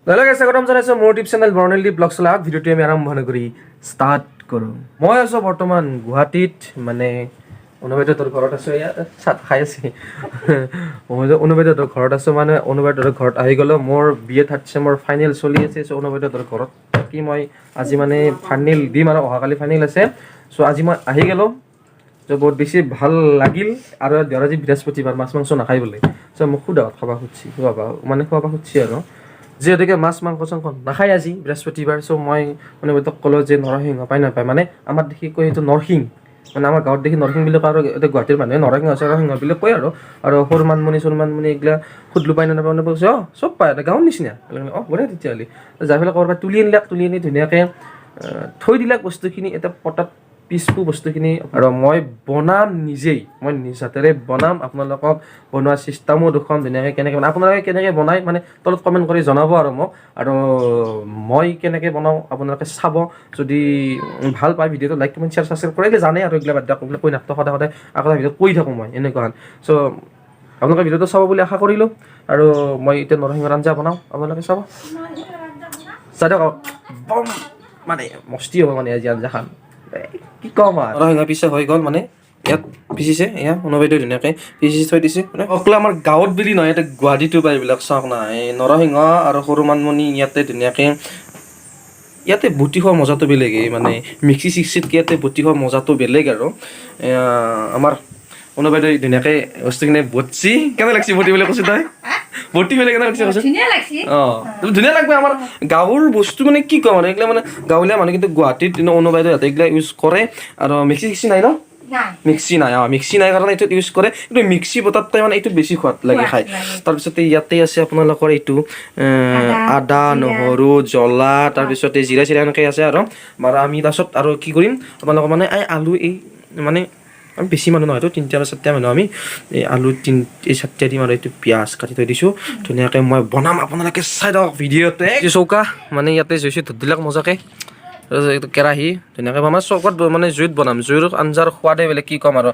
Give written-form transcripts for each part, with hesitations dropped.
Hello guys, welcome to my YouTube channel Bornel Deep Vlogs ला ভিডিওটি আমি আৰম্ভ কৰি ষ্টাৰ্ট কৰোঁ। মই আছো বৰ্তমান গুৱাহাটীত মানে অনুবাদতৰ ঘৰত আছো ইয়াত খাই আছি। মই অনুবাদতৰ ঘৰত আছো মানে অনুবাদতৰ ঘৰত আহি গলো মোৰ বিএ থাৰ্ড চেমৰ ফাইনেল চলি আছে সো অনুবাদতৰ ঘৰত কি মই আজি মানে ফাইনেল দিম আৰু অহাকালি ফাইনেল আছে সো আজি মই আহি গলো তো বহুত বেছি ভাল লাগিল আৰু দেওৰাজি বৃহস্পতিবাৰ মাছ মাংস নাখাই বলে সো মোক খুদা খাবা খুজি খোৱাবা খুজি আৰু যেহেতুকে মাছ মাংস চাংস নাখায় আজি বৃহস্পতিবাৰ চ' মই মানে ক'লো যে নৰসিংহ পাই নাপায় মানে আমাৰ দেখি কয় সেইটো নৰসিং মানে আমাৰ গাঁৱত দেখি নৰসিং বুলি কয় আৰু এতিয়া গুৱাহাটীৰ মানুহে নৰসিংহ আছে নৰসিংহ বুলি কয় আৰু সৰু মানমুনি চৰুমানমুনি এইগিলা সুদলো পাই নাপায় কৈছে অঁ চব পায় এটা গাঁৱৰ নিচিনা অঁ বঢ়িয়া তেতিয়াহ'লে যাই পেলাই ক'ৰবাত তুলি আনি ধুনীয়াকৈ থৈ দিলাক বস্তুখিনি এটা পটাত পিছপু বস্তুখিনি আৰু মই বনাম নিজেই মই নিজ হাতেৰে বনাম আপোনালোকক বনোৱা চিষ্টেমো দেখুৱাম ধুনীয়াকৈ কেনেকৈ বনাই আপোনালোকে কেনেকৈ বনাই মানে তলত কমেণ্ট কৰি জনাব আৰু মোক আৰু মই কেনেকৈ বনাওঁ আপোনালোকে চাব যদি ভাল পায় ভিডিঅ'টো লাইক কমেণ্ট শ্বেয়াৰ ছাবস্ক্ৰাইব কৰিলে জানে আৰু এইবিলাক বাদ দিয়ক কৈ নাথাকোঁ সদায় আকৌ ভিডিঅ'ত কৈ থাকোঁ মই এনেকুৱা চ' আপোনালোকে ভিডিঅ'টো চাব বুলি আশা কৰিলোঁ আৰু মই এতিয়া নৰসিংহৰ আঞ্জা বনাওঁ আপোনালোকে চাব চাই দিয়ক বম মানে মস্তি হ'ব মানে আজি আঞ্জাখন কি কম আৰু নৰসিংহ পিছে হৈ গ'ল মানে ইয়াত পিচিছে এয়া অনুবাইদেউ ধুনীয়াকৈ পিচি থৈ দিছে মানে অকলে আমাৰ গাঁৱত বুলি নহয় ইয়াতে গুৱাহাটীতো পায় এইবিলাক চাওক না এই নৰসিংহ আৰু সৰু মানমুনি ইয়াতে ধুনীয়াকৈ ইয়াতে বটি খোৱা মজাটো বেলেগেই মানে মিক্সি চিক্সিতকৈ ইয়াতে বটি খোৱা মজাটো বেলেগ আৰু আমাৰ অনুবাইদেউ ধুনীয়াকৈ বস্তুখিনি বটছি কেনে লাগছি বটি বুলি কৈছে তই বটি পেলাই কেনে লাগছে অঁ ধুনীয়া লাগবে আমাৰ গাঁৱৰ বস্তু মানে কি কম আৰু এইগিলা মানে গাঁৱলীয়া মানুহ কিন্তু গুৱাহাটীত অনুবাইদেউ ইয়াতে এইগিলা ইউজ কৰে আৰু মিক্সি চিক্সি নাই ন মিক্সি নাই মিক্সি নাই কাৰণে এইটোত ইউজ কৰে কিন্তু মিক্সি বটাতকৈ মানে এইটোত বেছি সোৱাদ লাগে খাই তাৰপিছতে ইয়াতে আছে আপোনালোকৰ এইটো আদা নহৰু জ্বলা তাৰপিছতে জিৰা চিৰা এনেকৈ আছে আৰু আমি তাৰপিছত আৰু কি কৰিম আপোনালোকৰ মানে এই আলু এই মানে আমি বেছি মানুহ নহয়তো তিনিটা বা চাৰিটা মানুহ আমি এই আলু এই চাৰিটা দিম আৰু এইটো পিঁয়াজ কাটি থৈ দিছোঁ ধুনীয়াকৈ মই বনাম আপোনালোকে চাই দিয়ক ভিডিঅ'তে চৌকা মানে ইয়াতে জুইছে ধৰি দিলাক মজাকৈ কেৰাহী ধুনীয়াকৈ আমাৰ চৌকাত মানে জুইত বনাম জুইৰ আঞ্জাৰ সোৱাদে বেলেগ কি ক'ম আৰু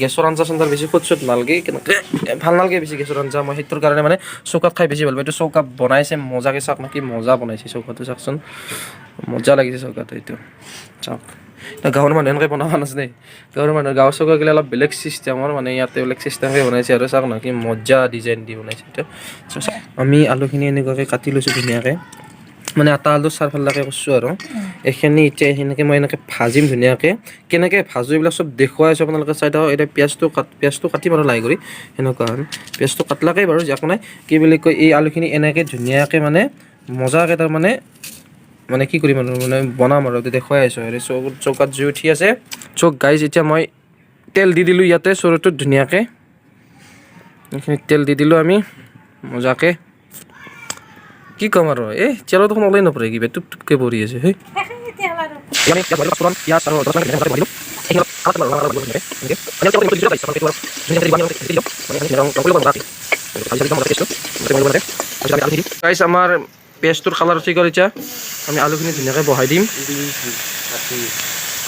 গেছৰ আঞ্জা চাঞ্জাৰ বেছি সোৱাদ চুত নালাগে কেনেকৈ ভাল নালাগে বেছি গেছৰ আঞ্জা মই সেইটোৰ কাৰণে মানে চৌকাত খাই বেছি ভাল পাওঁ এইটো চৌকা বনাইছে মজাকৈ চাওক না কি মজা বনাইছে চৌকাটো চাওকচোন মজা লাগিছে চৌকাটো এইটো চাওক গাঁৱৰ মানুহে এনেকৈ বনাব নাজানে গাঁৱৰ চৌকা গ'লে অলপ বেলেগ চিষ্টেমৰ মানে ইয়াতে বেলেগ চিষ্টেমকৈ বনাইছে আৰু চাওক না কি মজা ডিজাইন দি বনাইছে এইটো আমি আলুখিনি এনেকুৱাকৈ কাটি লৈছোঁ ধুনীয়াকৈ মানে আটা আলু চাৰফাল্লাকৈ কৰিছোঁ আৰু এইখিনি এতিয়া সেনেকৈ মই এনেকৈ ভাজিম ধুনীয়াকৈ কেনেকৈ ভাজোঁ এইবিলাক চব দেখুৱাই আছোঁ আপোনালোকে চাই থাকক এতিয়া পিঁয়াজটো কাটিম আৰু লাই কৰি সেনেকুৱা পিঁয়াজটো কাটলাকৈ বাৰু একো নাই কি বুলি কয় এই আলুখিনি এনেকৈ ধুনীয়াকৈ মানে মজাকৈ তাৰমানে মানে কি কৰিম আৰু মানে বনাম আৰু দেখুৱাই আছোঁ হেৰি চৌকাত জুই উঠি আছে চৌক গাইজ এতিয়া মই তেল দি দিলোঁ ইয়াতে চৰুটোত ধুনীয়াকৈ এইখিনি তেল দি দিলোঁ আমি মজাকৈ কি ক'ম আৰু এই তেলৰ দেখোন ওলাই নপৰে কিবা টুপ টুপকৈ পৰি আছে সেই আমাৰ পেষ্টটোৰ কালাৰ উঠি গ'ল এতিয়া আমি আলুখিনি ধুনীয়াকৈ বহাই দিম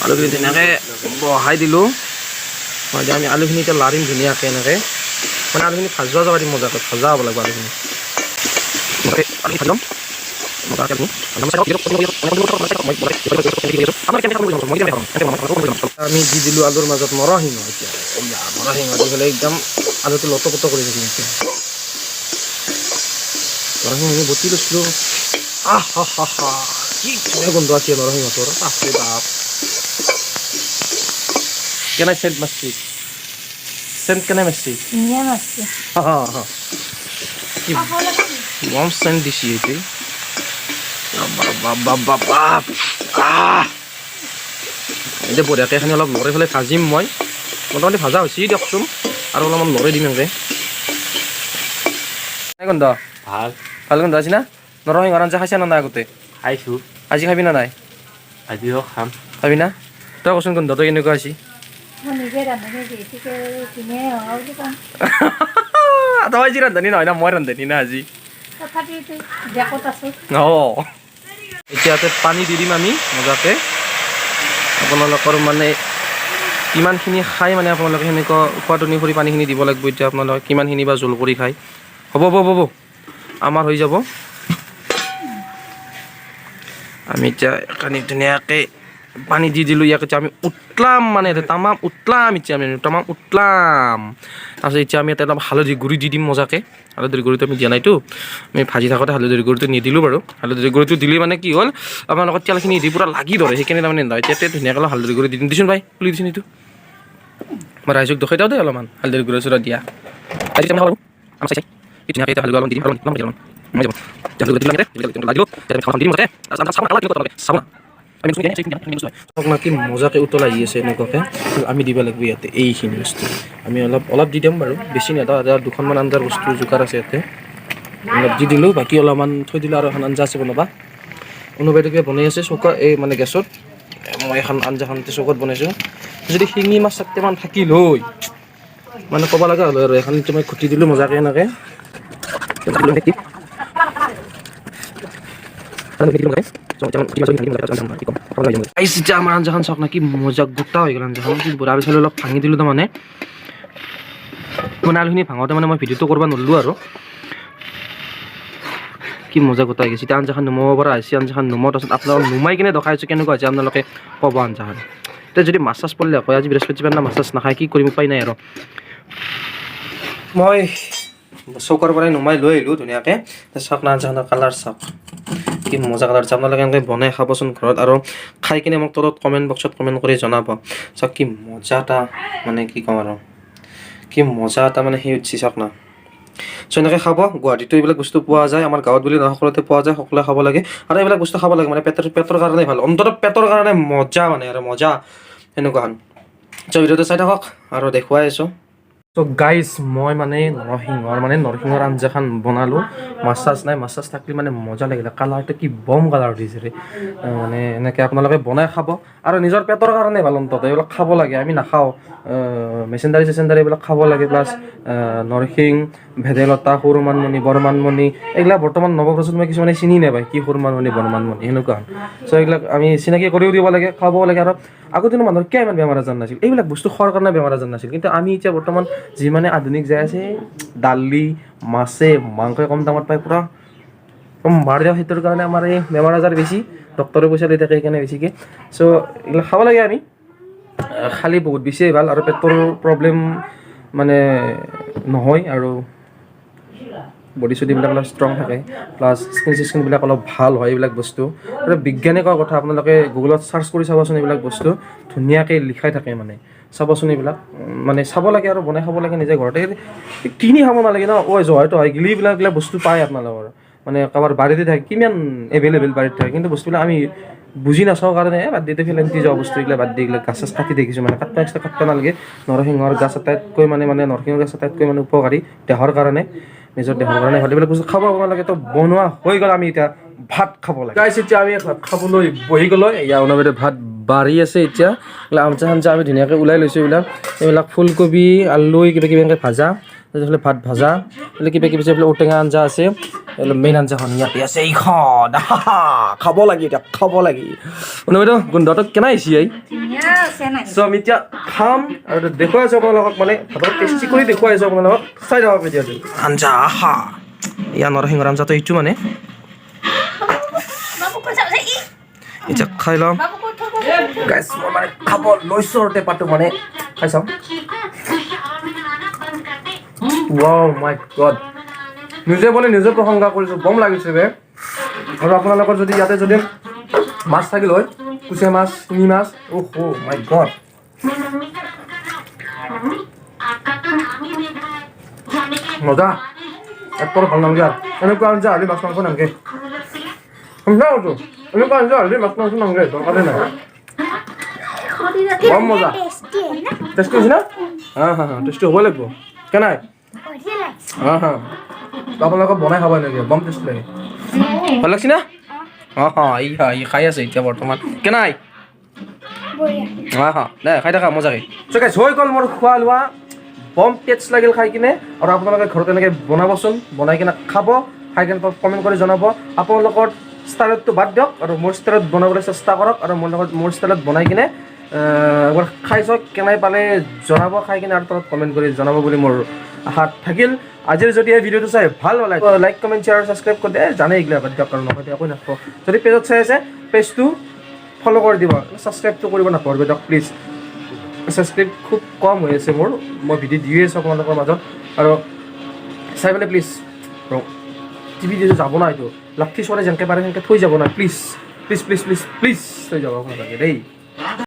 আলুখিনি ধুনীয়াকৈ বহাই দিলোঁ আমি আলুখিনি এতিয়া লাৰিম ধুনীয়াকৈ এনেকৈ মানে আলুখিনি ভাজোৱা যাব দিম মজাকৈ ভাজা হ'ব লাগিব আলুখিনি আমি ভাজি ল'ম আমি দি দিলোঁ আলুৰ মাজত নৰসিংহ এতিয়া নৰসিংহ দি পেলাই একদম আলুটো লটপট কৰি থাকিম এতিয়া নৰসিংহখিনি বটি লৈছিলোঁ কি ধুনীয়া গোন্ধ আছে নৰসিংহটোৰ আছে বাপ কেনে চেণ্ট মাছছি চেণ্ট কেনে মাছছি বম চেণ্ট দিছি এইটো এতিয়া বঢ়িয়াকৈ এখানি অলপ লৰাই পেলাই ভাজিম মই মোটামুটি ভাজা হৈছে দিয়কচোন আৰু অলপমান লৰাই দিম এনেকৈ গন্ধ ভাল গন্ধ আছে না নৰসিংহৰ আঞ্জা খাইছা না নাই আগতে খাইছোঁ আজি খাবি না নাই আজিও খাম খাবি না তই কচোন গোন্ধটো কেনেকুৱা আছে তই আজি ৰান্ধনি নহয় না মই ৰান্ধনি না আজি অঁ এতিয়াতে পানী দি দিম আমি মজাকৈ আপোনালোকৰ মানে কিমানখিনি খাই মানে আপোনালোকে সেনেকুৱা সোৱাদ অনুসৰি পানীখিনি দিব লাগিব এতিয়া আপোনালোকে কিমানখিনি বা জোল কৰি খায় হ'ব আমাৰ হৈ যাব আমি এতিয়া কানি ধুনীয়াকৈ পানী দি দিলোঁ ইয়াক এতিয়া আমি উতলাম মানে তামাম উতলাম এতিয়া আমি তামাম উতলাম তাৰপিছত এতিয়া আমি এটা হালধি গুড়ি দি দিম মজাকৈ হালধিৰ গুড়িটো আমি দিয়া নাইতো আমি ভাজি থাকোঁতে হালধিৰ গুড়িটো নিদিলোঁ বাৰু হালধিৰ গুড়িটো দিলে মানে কি হ'ল আমাৰ লগত তেলখিনি দি পূৰা লাগি ধৰে সেইখিনি তাৰমানে নহয় এতিয়া ধুনীয়াকৈ হালধিৰ গুড়ি দি দিছোন ভাই খুলি দিছোন এইটো মই ৰাইজক দেখাই দিওঁ দেই অলপমান হালধিৰ গুড়ি চুৰা দিয়া আজি আমি খাব পাৰোঁ আমি চাই ধুনীয়াকৈ এতিয়া হালধি অলপমান দি দিম কি মজাকৈ উতল আহি আছে এনেকুৱাকৈ আমি দিব লাগিব ইয়াতে এইখিনি বস্তু আমি অলপ দি দিম বাৰু বেছি নেদাওঁ দুখনমান আঞ্জাৰ বস্তু যোগাৰ আছে ইয়াতে অলপ দি দিলোঁ বাকী অলপমান থৈ দিলোঁ আৰু এখন আঞ্জা আছে বনাবা অনুবাইদেৱে বনাই আছে চৌকা এই মানে গেছত মই এখন আঞ্জাখন চৌকাত বনাইছোঁ যদি শিঙি মাছ চাৰিটামান থাকিল হয় মানে ক'ব লগা হ'ল আৰু এখন মই ঘুটি দিলোঁ মজাকৈ এনেকৈ আমাৰ আঞ্জাখন চাওক না কি মজা গোটা হৈ গ'ল আঞ্জাখন বুঢ়া বিচাৰি অলপ ভাঙি দিলোঁ তাৰমানে মানে আলুখিনি ভাঙোতে মানে মই ভিডিঅ'টো কৰিব নোৱাৰিলোঁ আৰু কি মজা গোটা হৈ গৈছে এতিয়া আঞ্জাখন নুমাব পৰা হৈছে আঞ্জাখন নুমাওঁ তাৰপিছত আপোনালোকক নুমাই কিনে দেখাইছোঁ কেনেকুৱা হৈছে আপোনালোকে ক'ব আঞ্জাখন এতিয়া যদি মাছ চাছ পৰিলে কয় আজি বৃহস্পতিবাৰ না মাছ চাছ নাখায় কি কৰিম উপায় নাই আৰু মই চৌকাৰ পৰাই নুমাই লৈ আহিলোঁ ধুনীয়াকৈ চাওক না আঞ্জাখনৰ কালাৰ চাওক কি মজা কালাৰ আছে আপোনালোকে এনেকৈ বনাই খাবচোন ঘৰত আৰু খাই কিনে মোক তলত কমেণ্ট বক্সত কমেণ্ট কৰি জনাব চাওক কি মজা এটা মানে কি ক'ম আৰু কি মজা এটা মানে সেই উঠছি চাওক না চ' এনেকৈ খাব গুৱাহাটীতো এইবিলাক বস্তু পোৱা যায় আমাৰ গাঁৱত বুলি নহয় সকলোতে পোৱা যায় সকলোৱে খাব লাগে আৰু এইবিলাক বস্তু খাব লাগে মানে পেটৰ কাৰণে ভাল অন্ততঃ পেটৰ কাৰণে মজা মানে আৰু মজা সেনেকুৱাখন চ' ভিডিঅ'টো চাই থাকক আৰু দেখুৱাই আছোঁ চ' গাইজ মই মানে নৰসিংহৰ আঞ্জাখন বনালোঁ মাছ চাছ নাই মাছ চাছ থাকিলে মানে মজা লাগিলে কালাৰটো কি বম কালাৰ উঠিছে ৰে মানে এনেকৈ আপোনালোকে বনাই খাব আৰু নিজৰ পেটৰ কাৰণে ভাল অন্ততঃ এইবিলাক খাব লাগে আমি নাখাওঁ মেচেণ্ডাৰী চেচেণ্ডাৰী এইবিলাক খাব লাগে প্লাছ নৰসিংহ ভেদাইলতা সৰু মানমুনি বৰ মানমুনি এইবিলাক বৰ্তমান নৱপ্ৰজন্মই কিছুমানে চিনি নাপায় কি সৰু মানমুনি বৰ মানমুনি সেনেকুৱা চ' এইবিলাক আমি চিনাকি কৰিও দিব লাগে খাব লাগে আৰু আগৰ দিনৰ মানুহৰ কিয় ইমান বেমাৰ আজাৰ নাছিল এইবিলাক বস্তু খোৱাৰ কাৰণে বেমাৰ আজাৰ নাছিল কিন্তু আমি এতিয়া বৰ্তমান যিমানে আধুনিক যাই আছে দালি মাছে মাংসই কম দামত পায় পূৰা মাৰ দিয়া সেইটোৰ কাৰণে আমাৰ এই বেমাৰ আজাৰ বেছি ডক্তৰে পইচা লৈ থাকে সেইকাৰণে বেছিকৈ চ' এইবিলাক খাব লাগে আমি খালি বহুত বেছিয়ে ভাল আৰু পেটৰ প্ৰব্লেম মানে নহয় আৰু বডি চডিবিলাক অলপ ষ্ট্ৰং থাকে প্লাছ স্কিনবিলাক অলপ ভাল হয় এইবিলাক বস্তু আৰু বিজ্ঞানে কোৱা কথা আপোনালোকে গুগলত চাৰ্চ কৰি চাবচোন এইবিলাক বস্তু ধুনীয়াকৈ লিখাই থাকে মানে চাবচোন এইবিলাক মানে চাব লাগে আৰু বনাই খাব লাগে নিজে ঘৰতে কিনি খাব নালাগে ন জহাইটো হয় গিলি এইবিলাক বস্তু পায় আপোনালোকৰ মানে কাৰোবাৰ বাৰীতে থাকে কিমান এভেইলেবল বাৰীত থাকে কিন্তু বস্তুবিলাক আমি বুজি নাচাওঁ কাৰণে বাদ দিতে ফেলেন্তি যোৱা বস্তুবিলাক বাদ দি এইবিলাক গাছ চাছ কাটি দেখিছোঁ মানে কাটিব নালাগে নৰসিংহৰ গাছ আটাইতকৈ মানে নৰসিংহৰ গাছ আটাইতকৈ মানে উপকাৰী দেহৰ কাৰণে নিজৰ দেহৰ কাৰণে ভাল এইবিলাক বস্তু খাব আপোনালোকে তো বনোৱা হৈ গ'ল আমি এতিয়া ভাত খাব লাগে গাইছ এতিয়া আমি ভাত খাবলৈ বহি গ'লোঁ ইয়াৰ অনবৰতে ভাত বাঢ়ি আছে এতিয়া আঞ্জা চাঞ্জা আমি ধুনীয়াকৈ ওলাই লৈছোঁ এইবিলাক ফুলকবি আলু কিবা কিবি এনেকৈ ভাজা তাৰপিছত ভাত ভাজা এইবিলাক কিবা কিবি এইবিলাক ঔটেঙা আঞ্জা আছে এইবিলাক মেইন আঞ্জাখন ইয়াতে আছে এইখন খাব লাগে এতিয়া খাব লাগে অনুবাইদেউ গোন্ধটো কেনে আহিছে চ' আমি এতিয়া খাম আৰু দেখুৱাই আছোঁ আপোনালোকক মানে ভাতত টেষ্টি কৰি দেখুৱাই আছোঁ আপোনালোকক চাই থাকক ভিডিঅ'টো আঞ্জা ইয়াৰ নৰসিংহৰ আঞ্জাটো এইটো মানে এতিয়া খাই ল'ম গাইছ মই মানে খাব লৈছোঁ আৰু টেপাটো মানে খাই চাওঁ ৱাও মাই গড নিজে বনাই নিজে প্ৰশংসা কৰিছোঁ বম লাগিছে বে আৰু আপোনালোকৰ যদি ইয়াতে যদি মাছ থাকিল হয় কুচিয়া মাছ শিঙি মাছ অ' মাই গড মজা একদম ভাল নালাগে আৰু এনেকুৱা আঞ্জা হ'লে মাছ মাংস নালাগে এনেকুৱা আঞ্জা হ'লে মাছ মাংস নালাগে দৰকাৰে নাই বম মজা টেষ্টি হৈছে না টেষ্টি হ'ব লাগিব কেনাই আপোনালোকক বনাই খাব লাগে বম টেষ্টি লাগে ভাল লাগছে না ই খাই আছে এতিয়া বৰ্তমান কেনাই দে খাই থাকা মজাকৈ চ' গাইছ হৈ গ'ল মোৰ খোৱা লোৱা বম টেষ্ট লাগিল খাই কিনে আৰু আপোনালোকে ঘৰত এনেকৈ বনাবচোন বনাই কিনে খাব খাই কিনে কমেণ্ট কৰি জনাব আপোনালোকৰ ষ্টাইলতটো বাদ দিয়ক আৰু মোৰ ষ্টাইলত বনাবলৈ চেষ্টা কৰক আৰু মোৰ ষ্টাইলত বনাই কিনে এবাৰ খাই চাওক কেনাই পালে জনাব খাই কিনে আৰু তলত কমেণ্ট কৰি জনাব বুলি মোৰ আশা থাকিল আজিৰ যদি এই ভিডিঅ'টো চাই ভাল লাগে লাইক কমেণ্ট শ্বেয়াৰ ছাবস্ক্ৰাইব কৰি দিয়ে জানে এইগিলা বাদ দিয়ক আৰু নহয় একো নাপাব যদি পেজত চাই আছে পেজটো ফ'ল' কৰি দিব ছাবস্ক্ৰাইবটো কৰিব নাপাহৰিব দিয়ক প্লিজ ছাবস্ক্ৰাইব খুব কম হৈ আছে মোৰ মই ভিডিঅ' দিয়ে আছোঁ আপোনালোকৰ মাজত আৰু চাই পেলাই প্লিজ টিভি যিটো যাব না এইটো লাক্ষী ছোৱালী যেনেকৈ পাৰে সেনেকৈ থৈ যাব না please please please please please থৈ যাব আপোনালোকে দেই